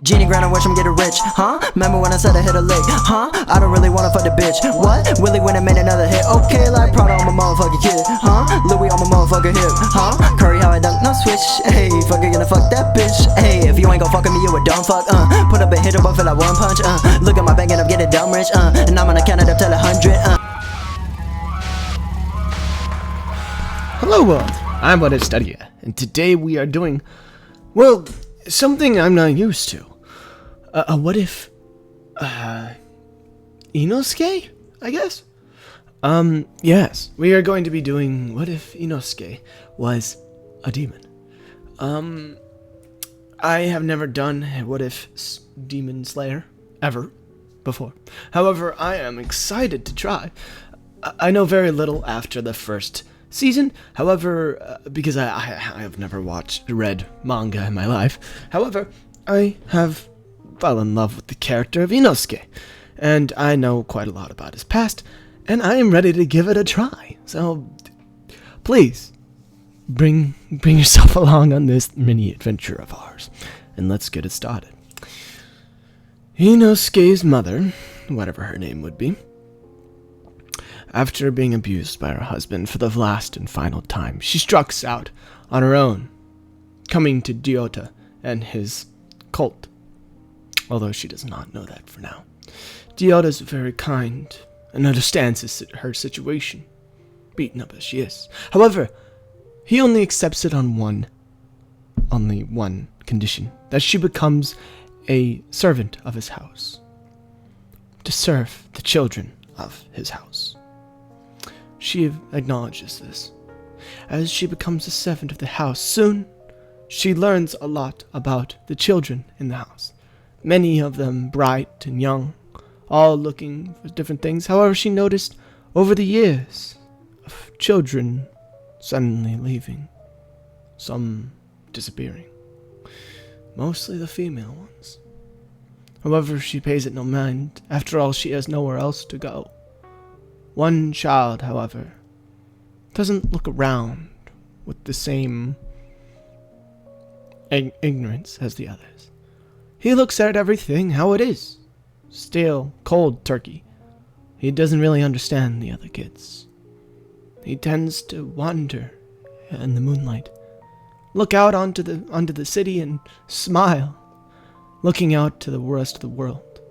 Genie grinding, watch him get rich, huh? Remember when I said I hit a lick, huh? I don't really wanna fuck the bitch, what? Willie went and made another hit, okay, like Prada on my motherfucking kid, huh? Louis on my motherfucking hip, huh? Curry how I dunk, no switch, hey, fucker gonna fuck that bitch, hey, if you ain't gon' fuck with me, you a dumb fuck, put up a hit but feel like one punch, look at my bank and I'm getting dumb rich, and I'm gonna count it up till 100, Hello world, I'm What If Study, and today we are doing, well, something I'm not used to. What if, Inoske, I guess? Yes, we are going to be doing what if Inoske was a demon. I have never done a what if demon slayer, ever, before. However, I am excited to try. I know very little after the first season, however, because I have never read manga in my life. However, I have fallen in love with the character of Inoske, and I know quite a lot about his past, and I am ready to give it a try. So, please, bring yourself along on this mini adventure of ours, and let's get it started. Inoske's mother, whatever her name would be, after being abused by her husband for the last and final time, she strikes out on her own, coming to Ryota and his cult, although she does not know that for now. Ryota is very kind and understands her situation, beaten up as she is. However, he only accepts it on only one condition, that she becomes a servant of his house, to serve the children of his house. She acknowledges this. As she becomes a servant of the house, soon she learns a lot about the children in the house. Many of them bright and young, all looking for different things. However, she noticed over the years of children suddenly leaving, some disappearing, mostly the female ones. However, she pays it no mind. After all, she has nowhere else to go. One child, however, doesn't look around with the same ignorance as the others. He looks at everything how it is. Stale, cold turkey. He doesn't really understand the other kids. He tends to wander in the moonlight, look out onto the city and smile, looking out to the rest of the world.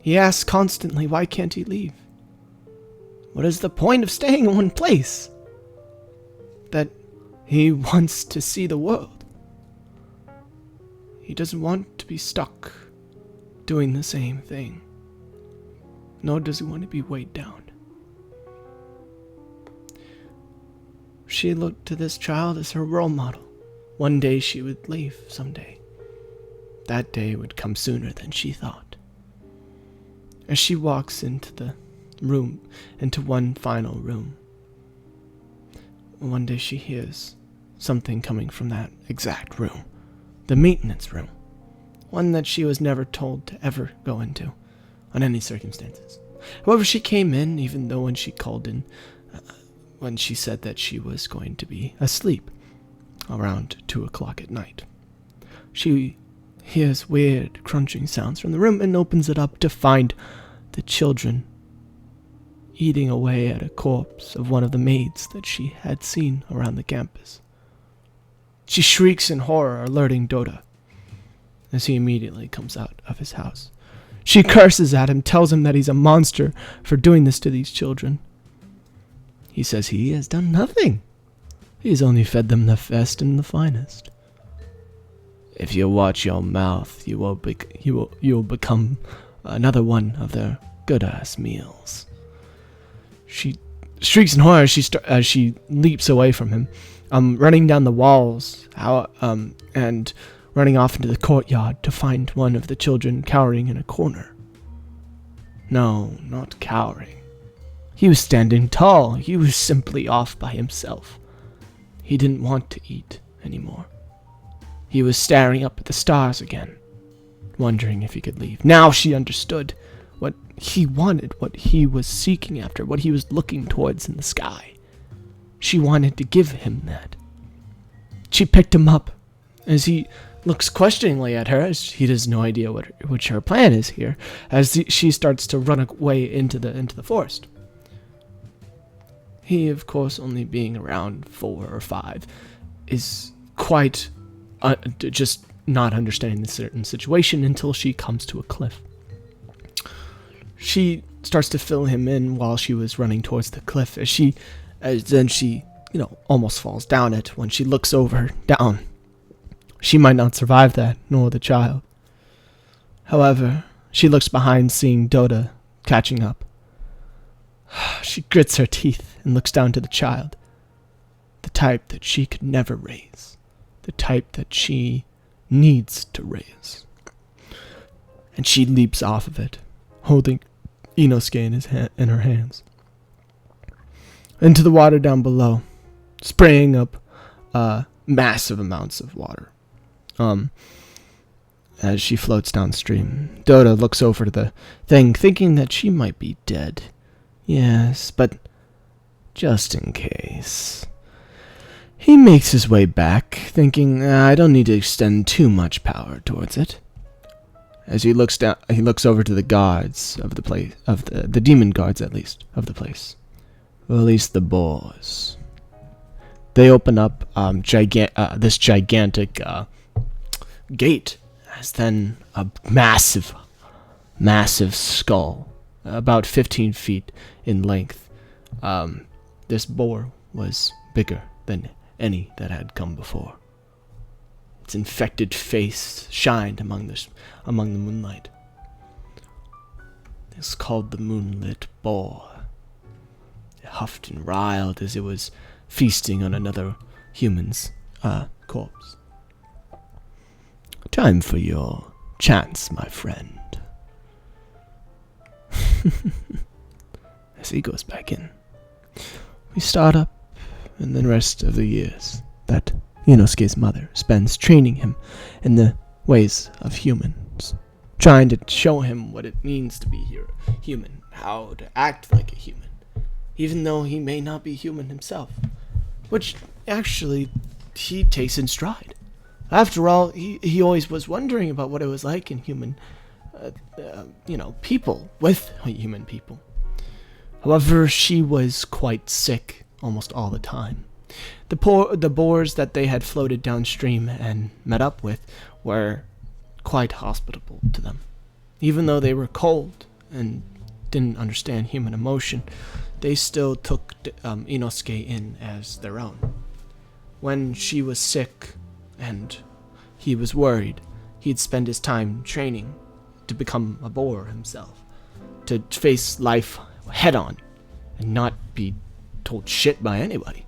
He asks constantly, why can't he leave? What is the point of staying in one place? That he wants to see the world. He doesn't want to be stuck doing the same thing. Nor does he want to be weighed down. She looked to this child as her role model. One day she would leave, someday. That day would come sooner than she thought. As she walks into one final room, one day she hears something coming from that exact room, the maintenance room, one that she was never told to ever go into, on any circumstances. However, she came in, even though when she called in, when she said that she was going to be asleep around 2 o'clock at night. She hears weird crunching sounds from the room and opens it up to find the children eating away at a corpse of one of the maids that she had seen around the campus. She shrieks in horror, alerting Dota, as he immediately comes out of his house. She curses at him, tells him that he's a monster for doing this to these children. He says he has done nothing. He's only fed them the best and the finest. If you watch your mouth, you will become another one of their good-ass meals. She shrieks in horror as she leaps away from him, running down the walls, and running off into the courtyard to find one of the children cowering in a corner. No, not cowering. He was standing tall. He was simply off by himself. He didn't want to eat anymore. He was staring up at the stars again, wondering if he could leave. Now she understood what he wanted, what he was seeking after, what he was looking towards in the sky. She wanted to give him that. She picked him up as he looks questioningly at her as he has no idea what her plan is here, as she starts to run away into the forest. He, of course, only being around 4 or 5, is quite just not understanding the certain situation until she comes to a cliff. She starts to fill him in while she was running towards the cliff, as then she almost falls down it when she looks over down. She might not survive that, nor the child. However, she looks behind, seeing Doda catching up. She grits her teeth and looks down to the child, the type that she could never raise, the type that she needs to raise. And she leaps off of it, holding Inoske in her hands, into the water down below, spraying up massive amounts of water. As she floats downstream, Doda looks over to the thing, thinking that she might be dead. Yes, but just in case. He makes his way back, thinking, I don't need to extend too much power towards it. As he looks down, he looks over to the guards of the place, of the demon guards at least of the place, or at least the boars. They open up this gigantic gate, as then a massive skull, about 15 feet in length. This boar was bigger than any that had come before. Its infected face shined among the moonlight. It's called the moonlit boar. It huffed and riled as it was feasting on another human's corpse. Time for your chance, my friend. As he goes back in, we start up in the rest of the years that Inoske's mother spends training him in the ways of humans, trying to show him what it means to be human, how to act like a human, even though he may not be human himself, which actually he takes in stride. After all, he always was wondering about what it was like in human, people with human people. However, she was quite sick almost all the time. The boars that they had floated downstream and met up with were quite hospitable to them. Even though they were cold and didn't understand human emotion, they still took Inoske in as their own. When she was sick and he was worried, he'd spend his time training to become a boar himself, to face life head on and not be told shit by anybody.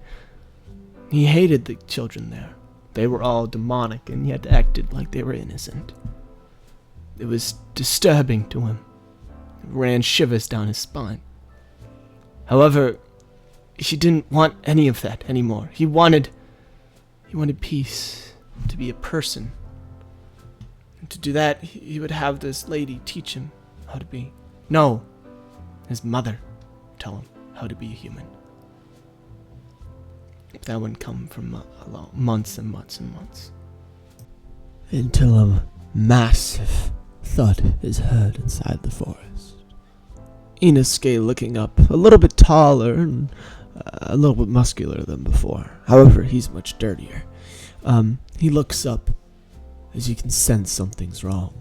He hated the children there. They were all demonic and yet acted like they were innocent. It was disturbing to him. It ran shivers down his spine. However, he didn't want any of that anymore. He wanted peace, to be a person. And to do that, he would have this lady teach him how to be. No, his mother tell him how to be a human. That would come from months and months and months. Until a massive thud is heard inside the forest. Inoske looking up, a little bit taller and a little bit muscular than before. However, he's much dirtier. He looks up as he can sense something's wrong.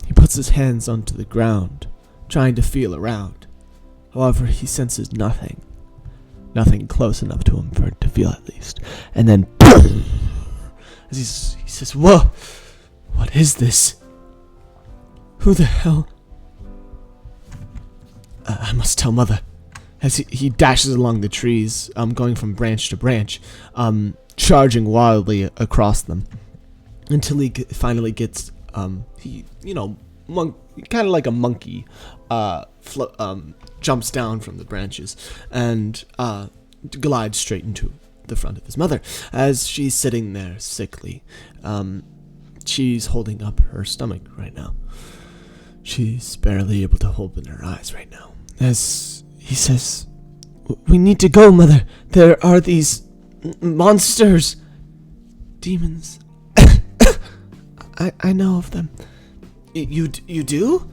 He puts his hands onto the ground, trying to feel around. However, he senses nothing. Nothing close enough to him for it to feel at least. And then, as he says, "Whoa, what is this? Who the hell?" I must tell Mother. As he dashes along the trees, going from branch to branch, charging wildly across them, until he finally gets, kind of like a monkey, jumps down from the branches and glides straight into the front of his mother as she's sitting there sickly. She's holding up her stomach right now. She's barely able to open her eyes right now. As he says, "We need to go, Mother. There are these monsters. Demons." I know of them. You do?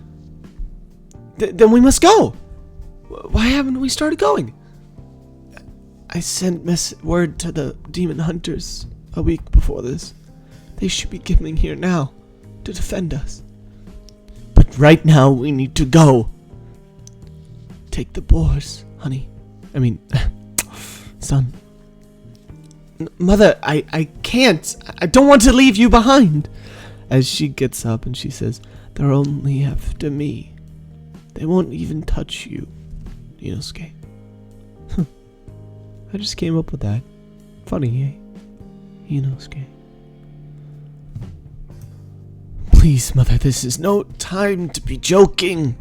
Then we must go. Why haven't we started going? I sent word to the demon hunters a week before this. They should be getting here now to defend us. But right now we need to go. Take the boars, honey. I mean, son. Mother, I can't. I don't want to leave you behind. As she gets up and she says, they're only after me. They won't even touch you, Inoske. I just came up with that. Funny, eh? Inoske. Please, Mother, this is no time to be joking.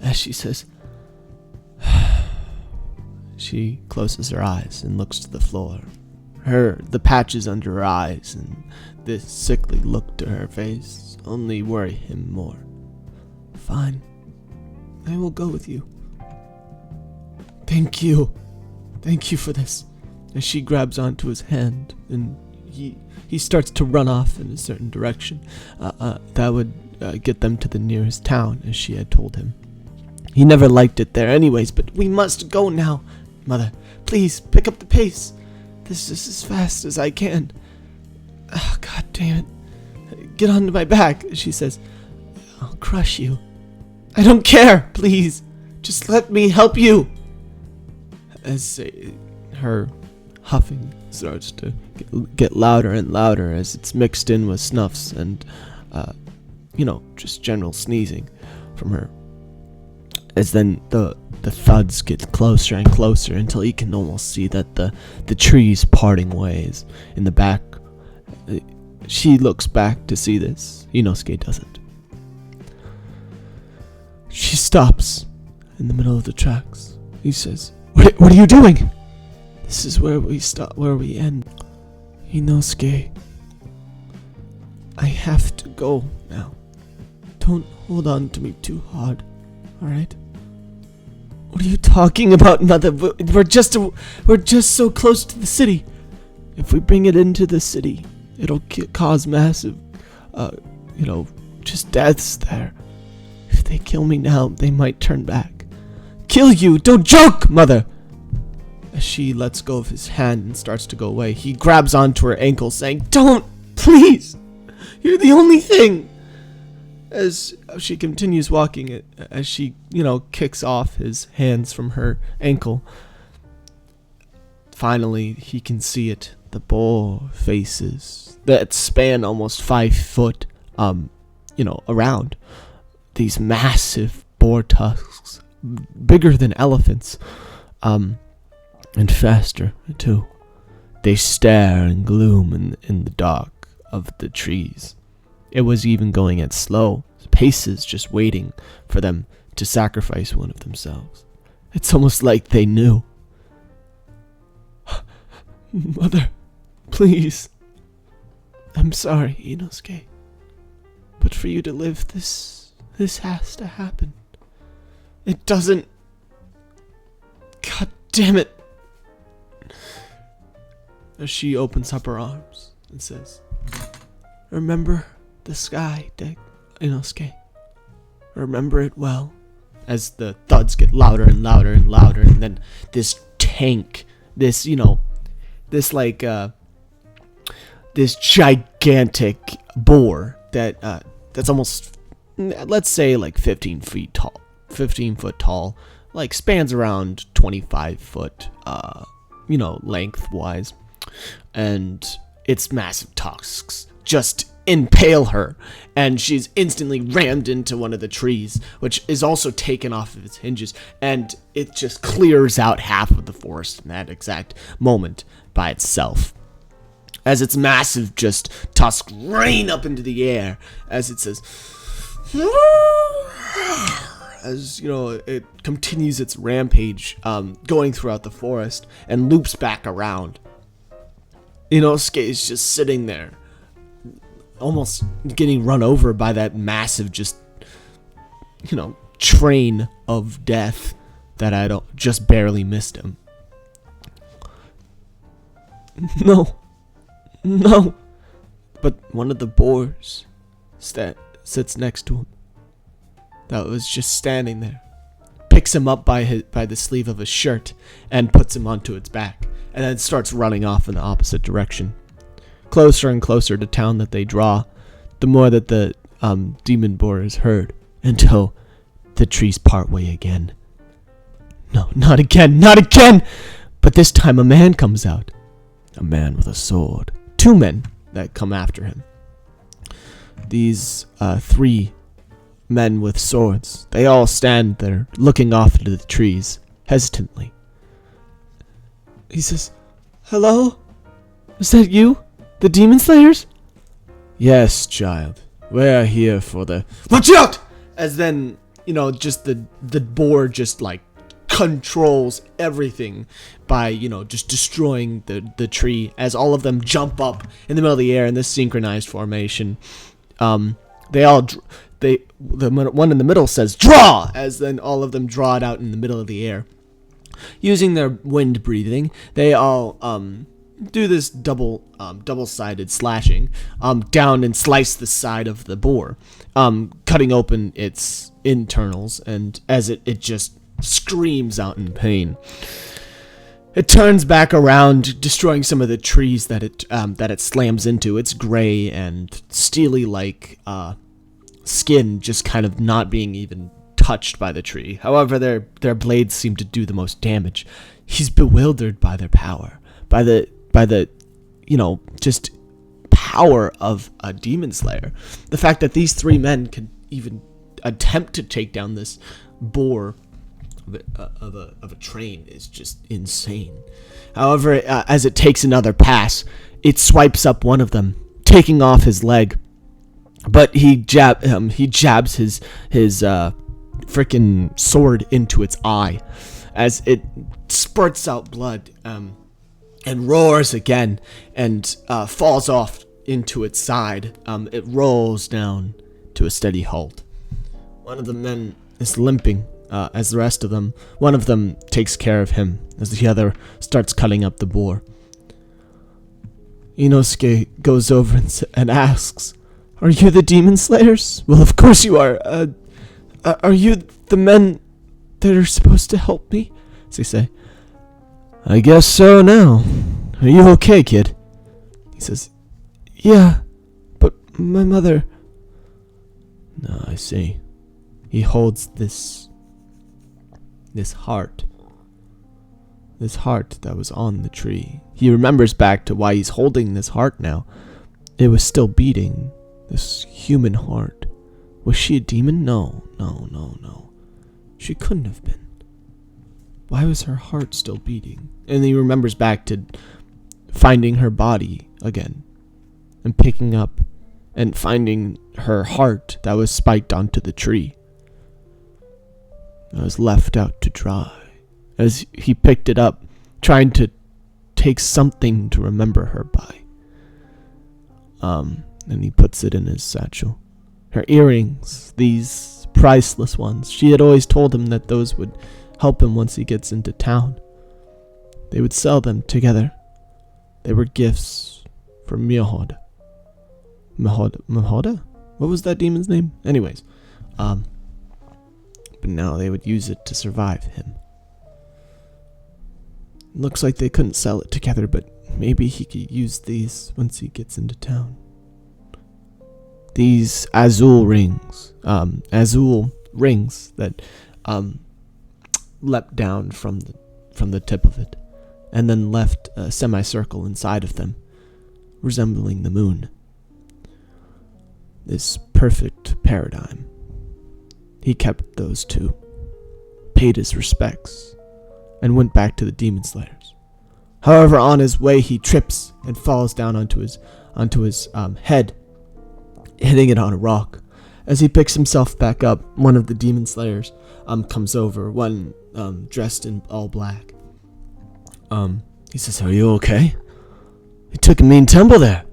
As she says, she closes her eyes and looks to the floor. The patches under her eyes and this sickly look to her face only worry him more. Fine. I will go with you. Thank you. Thank you for this. As she grabs onto his hand and he starts to run off in a certain direction. That would get them to the nearest town, as she had told him. He never liked it there anyways, but we must go now. Mother, please pick up the pace. This is as fast as I can. Oh, God damn it. Get onto my back, she says. I'll crush you. I don't care, please. Just let me help you. As her huffing starts to get louder and louder as it's mixed in with snuffs and, just general sneezing from her. As then the thuds get closer and closer until he can almost see that the trees parting ways in the back. She looks back to see this. Inoske doesn't. She stops in the middle of the tracks. He says, What are you doing? This is where we stop, where we end. Inoske, I have to go now. Don't hold on to me too hard, alright? What are you talking about, Mother? We're just so close to the city. If we bring it into the city, it'll cause massive, just deaths there. If they kill me now, they might turn back. Kill you? Don't joke, Mother! As she lets go of his hand and starts to go away, he grabs onto her ankle, saying, Don't! Please! You're the only thing! As she continues walking, as she, kicks off his hands from her ankle, finally he can see it. The boar faces that span almost 5 foot, around. These massive boar tusks, bigger than elephants, and faster, too. They stare and gloom in the dark of the trees. It was even going at slow paces, just waiting for them to sacrifice one of themselves. It's almost like they knew. Mother, please. I'm sorry, Inoske. But for you to live, this has to happen. It doesn't... God damn it. As she opens up her arms and says, Remember the sky, Inoske. Remember it well. As the thuds get louder and louder and louder, and then this tank, this gigantic boar that's almost, let's say, like 15 foot tall, like spans around 25 foot, lengthwise, and its massive tusks just impale her, and she's instantly rammed into one of the trees, which is also taken off of its hinges, and it just clears out half of the forest in that exact moment by itself. As its massive just tusks rain up into the air, as it says, as it continues its rampage, going throughout the forest and loops back around. Inosuke is just sitting there, almost getting run over by that massive train of death that just barely missed him. No. But one of the boars sits next to him. That was just standing there. Picks him up by the sleeve of his shirt and puts him onto its back, and then starts running off in the opposite direction. Closer and closer to town that they draw, the more that the demon boar is heard, until the trees part way again. No, not again, not again! But this time a man comes out. A man with a sword. 2 men that come after him. These 3 men with swords. They all stand there, looking off into the trees, hesitantly. He says, "Hello? Is that you? The Demon Slayers?" "Yes, child. We are here for the..." "Watch out!" As then, just the boar just, controls everything by, just destroying the tree as all of them jump up in the middle of the air in this synchronized formation. The one in the middle says, "Draw!" as then all of them draw it out in the middle of the air. Using their wind breathing, they all do this double-sided slashing down and slice the side of the boar, cutting open its internals, and as it just screams out in pain. It turns back around, destroying some of the trees that it slams into. It's gray and steely like skin, just kind of not being even touched by the tree. However, their blades seem to do the most damage. He's bewildered by their power, by the just power of a demon slayer. The fact that these 3 men could even attempt to take down this boar of a train is just insane. However, as it takes another pass, it swipes up one of them, taking off his leg. But he jabs his freaking sword into its eye, as it spurts out blood and roars again and falls off into its side. It rolls down to a steady halt. One of the men is limping, as the rest of them. One of them takes care of him, as the other starts cutting up the boar. Inoske goes over and asks, "Are you the Demon Slayers?" "Well, of course you are. Are you the men that are supposed to help me?" As they say. "I guess so now. Are you okay, kid?" He says, "Yeah, but my mother..." "No, I see." He holds this heart. This heart that was on the tree. He remembers back to why he's holding this heart now. It was still beating. This human heart. Was she a demon? No. She couldn't have been. Why was her heart still beating? And he remembers back to finding her body again. And picking up and finding her heart that was spiked onto the tree. That was left out to dry. As he picked it up, trying to take something to remember her by. And he puts it in his satchel. Her earrings, these priceless ones. She had always told him that those would help him once he gets into town. They would sell them together. They were gifts for Mihod. Mihoda? What was that demon's name? Anyways, but now they would use it to survive him. Looks like they couldn't sell it together, but maybe he could use these once he gets into town. These azul rings that leapt down from the tip of it, and then left a semicircle inside of them, resembling the moon. This perfect paradigm. He kept those 2, paid his respects, and went back to the Demon Slayers. However, on his way, he trips and falls down onto his head, hitting it on a rock. As he picks himself back up, one of the Demon Slayers comes over, one dressed in all black. He says, "Are you okay? You took a mean tumble there."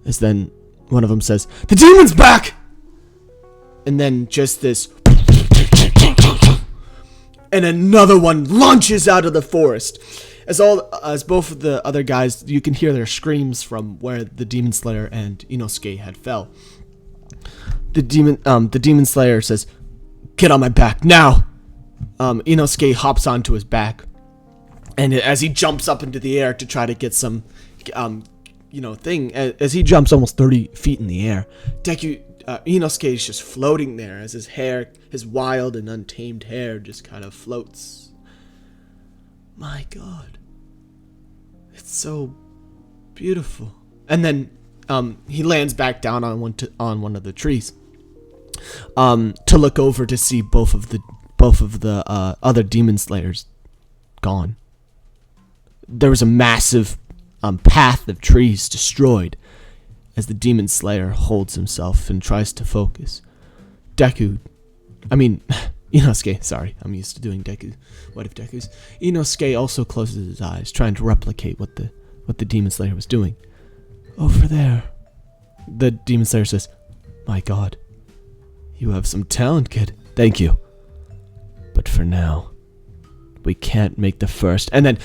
As then one of them says, "The demon's back!" And then just this, and another one launches out of the forest. As both of the other guys, you can hear their screams from where the Demon Slayer and Inosuke had fell. The Demon Slayer says, "Get on my back now!" Inosuke hops onto his back, and as he jumps up into the air to try to get some, as he jumps almost 30 feet in the air, Inosuke is just floating there as his wild and untamed hair just kind of floats. My God, it's so beautiful. And then he lands back down on one of the trees to look over to see both of the other Demon Slayers gone. There was a massive path of trees destroyed as the Demon Slayer holds himself and tries to focus. Inosuke, sorry, I'm used to doing Deku. What if Deku's? Inosuke also closes his eyes, trying to replicate what the Demon Slayer was doing. Over there. The Demon Slayer says, "My God, you have some talent, kid. Thank you. But for now, we can't make the first." And then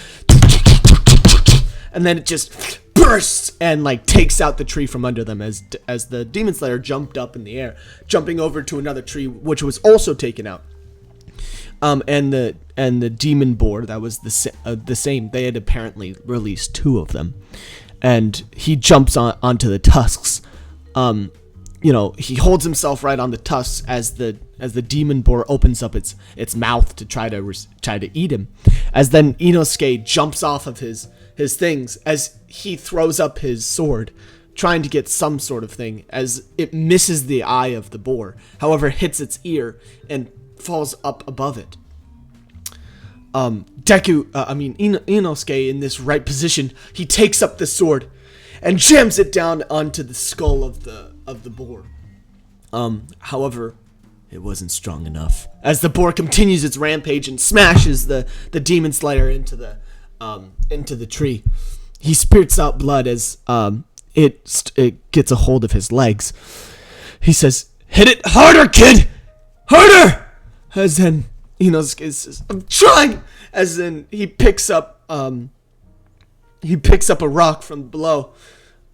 it just bursts and takes out the tree from under them as the Demon Slayer jumped up in the air, jumping over to another tree which was also taken out. And the demon boar that was the same. They had apparently released 2 of them, and he jumps onto the tusks. He holds himself right on the tusks as the demon boar opens up its mouth to try to eat him. As then Inosuke jumps off of his things as he throws up his sword, trying to get some sort of thing, as it misses the eye of the boar, however hits its ear and falls up above it. Inosuke, in this right position, he takes up the sword and jams it down onto the skull of the boar. However, it wasn't strong enough, as the boar continues its rampage and smashes the Demon Slayer into the tree. He spurts out blood as it gets a hold of his legs. He says, "Hit it harder, kid! Harder!" As then Inosuke says, "I'm trying." As then he picks up a rock from below.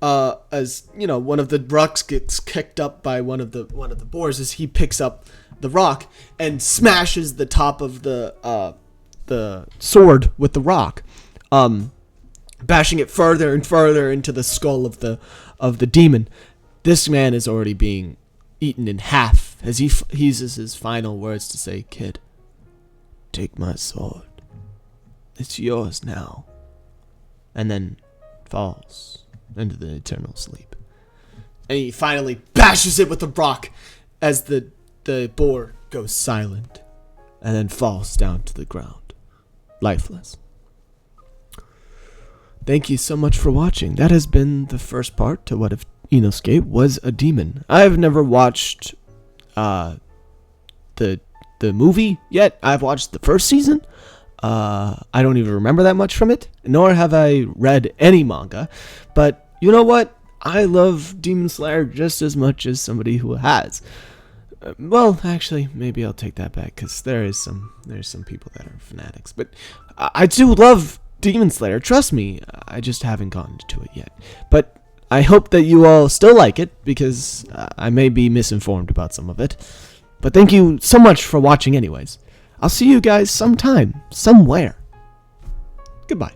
As one of the rocks gets kicked up by one of the boars, as he picks up the rock and smashes the top of the sword with the rock, bashing it further and further into the skull of the demon. This man is already being eaten in half as he uses his final words to say, "Kid, take my sword. It's yours now." And then falls into the eternal sleep. And he finally bashes it with a rock as the boar goes silent and then falls down to the ground, lifeless. Thank you so much for watching. That has been the first part to What If Inosuke Was a Demon. I have never watched the movie yet. I've watched the first season. I don't even remember that much from it, nor have I read any manga. But you know what? I love Demon Slayer just as much as somebody who has. Well, actually, maybe I'll take that back, because there's some people that are fanatics. But I do love Demon Slayer. Trust me, I just haven't gotten to it yet. But I hope that you all still like it, because I may be misinformed about some of it. But thank you so much for watching anyways. I'll see you guys sometime, somewhere. Goodbye.